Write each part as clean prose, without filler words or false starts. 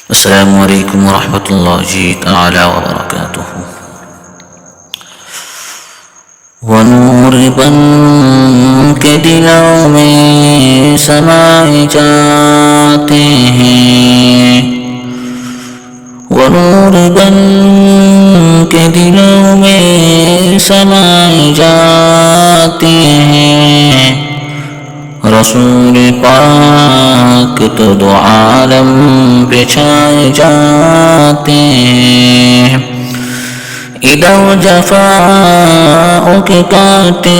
السلام علیکم ورحمۃ اللہ تعالی وبرکاتہ۔ ونور بن کے دلوں میں سمائے جاتے ہیں، ونور بن کے دلوں میں سمائے جاتے ہیں، رسول پاک تو دو عالم پہ چھائے جاتے ہیں، ادھر جفاؤں کے کانٹے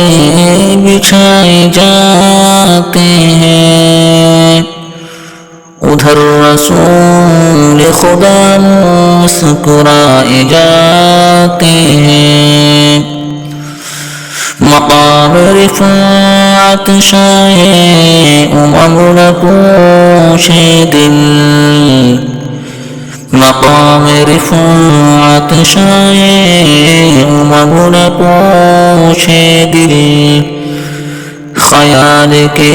بچھائے جاتے ہیں، ادھر رسول خدا مسکرائے جاتے ہیں، مقام رفعت شائے نپوش دل، مقام رفعت شائے نپوش دل، خیال کے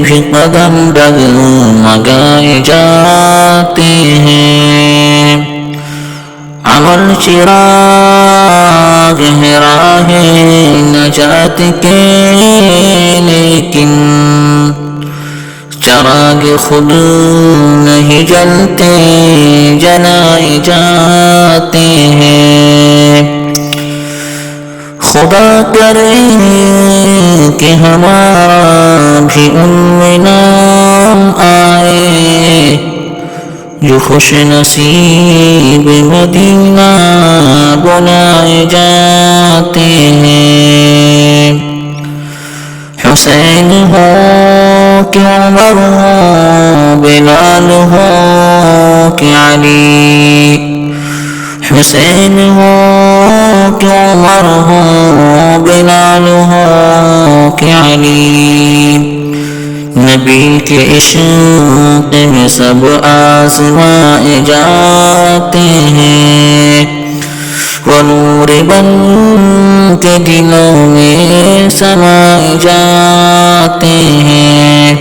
بھی قدم ڈگمگائے جاتے ہیں، عمل چراغ ہے راہ نجات کے، لیکن چراغ خود نہیں جلتے جلائے جاتے ہیں، خدا کرے کہ ہمارا بھی ان میں نام آئے، جو خوش نصیب مدینہ بلائے جاتے ہیں، حسین ہو کہ عمر ہو، بلال ہو کہ علی، حسین ہو کہ عمر ہو، بلال ہو کہ علی، نبی کے عشق میں سب آزمائے جاتے ہیں، ونور بن کے دلوں میں سمائے جاتے ہیں،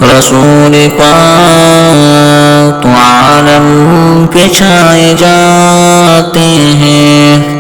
رسول پاک تو عالم پہ چھائے جاتے ہیں۔